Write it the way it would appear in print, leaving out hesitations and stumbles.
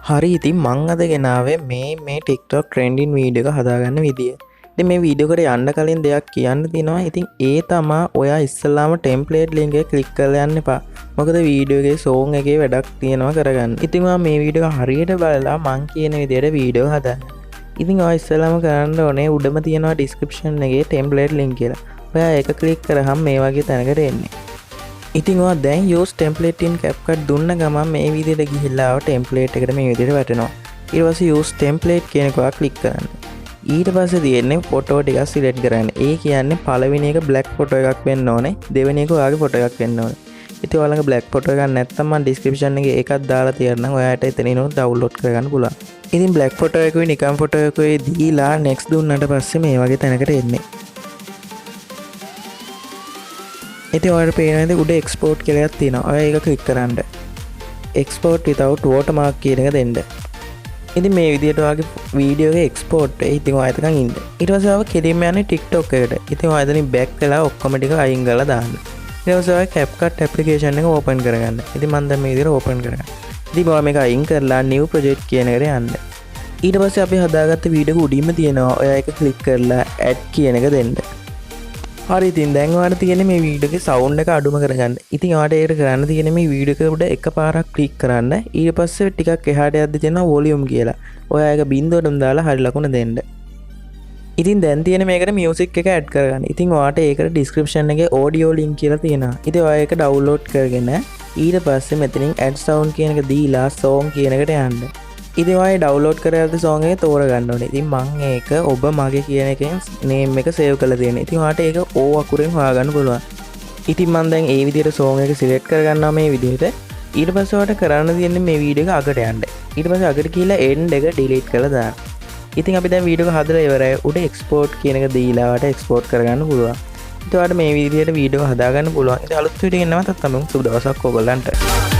හරි ඉතින් මං අද ගෙනාවේ මේ TikTok trending වීඩියෝ එක හදාගන්න විදිය. ඉතින් මේ වීඩියෝ එකට යන්න කලින් දෙයක් කියන්න තියෙනවා. ඉතින් ඒ තමා ඔයා ඉස්සෙල්ලාම template link එක click කරලා යන්න එපා. මොකද වීඩියෝ එකේ song එකේ වැඩක් තියෙනවා කරගන්න. ඉතින් මම මේ වීඩියෝ එක හරියට බලලා මං කියන විදියට වීඩියෝ හදන්න. ඉතින් ඔයා ඉස්සෙල්ලාම කරන්න ඕනේ උඩම තියෙනවා description එකේ template link කියලා. ඔයා ඒක click කරාම මේ වගේ තැනකට එන්නේ. ඉතින් ඔයා දැන් use template in Capcut දුන්න ගමන් මේ විදිහට ගිහිල්ලා ආව template එකට මේ විදිහට වැටෙනවා. ඊට පස්සේ use template කියන එක ඔයා click කරන්න. ඊට පස්සේ තියෙන්නේ photo ටික select කරන්න. ඒ කියන්නේ පළවෙනි එක black photo එකක් වෙන්න ඕනේ. දෙවෙනි එක ඔයාගේ photo එකක් වෙන්න ඕනේ. ඉතින් ඔයාලගේ black photo එකක් නැත්නම් මම description එකේ ඒකක් දාලා තියන්නම්. ඔයාට එතනින් download කරගන්න පුළුවන්. ඉතින් black photo එකකුයි නිකන් photo එකකුයි දීලා next දුන්නාට පස්සේ මේ වගේ තැනකට එන්නේ. ඉතින් ඔයාලට පේනවා උඩ export කියලා එකක් තියෙනවා. ඔයා ඒක click කරන්න. export without watermark කියන එක දෙන්න. ඉතින් මේ විදිහට ඔයාගේ වීඩියෝ එක export වෙයි. ඉතින් ඔයා එතකන් ඉන්න. ඊට පස්සේ ඔයා කෙලින්ම යන්නේ TikTok එකට. ඉතින් ඔයා එතනින් back වෙලා ඔක්කොම ටික අයින් කරලා දාන්න. ඊට පස්සේ ඔයා Capcut application එක open කරගන්න. ඉතින් මම දැන් මේ විදිහට open කරගන්න. ඉතින් ඔයා මේක අයින් කරලා new project කියන එකට යන්න. ඊට පස්සේ අපි හදාගත්ත වීඩියෝ එක උඩින්ම තියෙනවා. ඔයා ඒක click කරලා add කියන එක දෙන්න. හරි ඉතින් දැන් ඔයාලට තියෙන්නේ මේ වීඩියෝ එකේ සවුන්ඩ් එක අඩුම කරගන්න. ඉතින් ඔයාලට ඒක කරන්න තියෙන්නේ මේ වීඩියෝ එක උඩ එකපාරක් ක්ලික් කරන්න. ඊට පස්සේ ටිකක් එහාට යද්දි තියෙනවා වොලියුම් කියලා. ඔයා ඒක බින්දුවටම දාලා හරි ලකුණ දෙන්න. ඉතින් දැන් තියෙන්නේ මේකට මියුසික් එක ඇඩ් කරගන්න. ඉතින් ඔයාලට ඒකට description එකේ audio link කියලා තියෙනවා. ඉතින් ඔයා ඒක download කරගෙන ඊට පස්සේ මෙතනින් add sound කියන එක දීලා song කියන එකට යන්න. ඉතින් ඔයා download කරගත්ත song එක තෝරගන්න ඕනේ. ඉතින් මම ඒක ඔබ මගේ කියන එකෙන් name එක save කරලා තියෙනවා. ඉතින් ඔයාලට ඒක O අකුරෙන් හොයාගන්න පුළුවන්. ඉතින් මම දැන් ඒ විදිහට song එක select කරගන්නවා මේ විදිහට. ඊට පස්සේ ඔයාලට කරන්න තියෙන්නේ මේ වීඩියෝ එක අගට යන්න. ඊට පස්සේ අගට ගිහලා end එක delete කරලා දාන්න. ඉතින් අපි දැන් වීඩියෝ එක හදලා ඉවරයි. උඩ export කියන එක දීලා ඔයාලට export කරගන්න පුළුවන්. ඉතින් ඔයාලට මේ විදිහට වීඩියෝ හදාගන්න පුළුවන්. ඉතින් අලුත් වීඩියෝ එකක් නැවතත් තමයි සුබ දවසක් ඔයගොල්ලන්ට.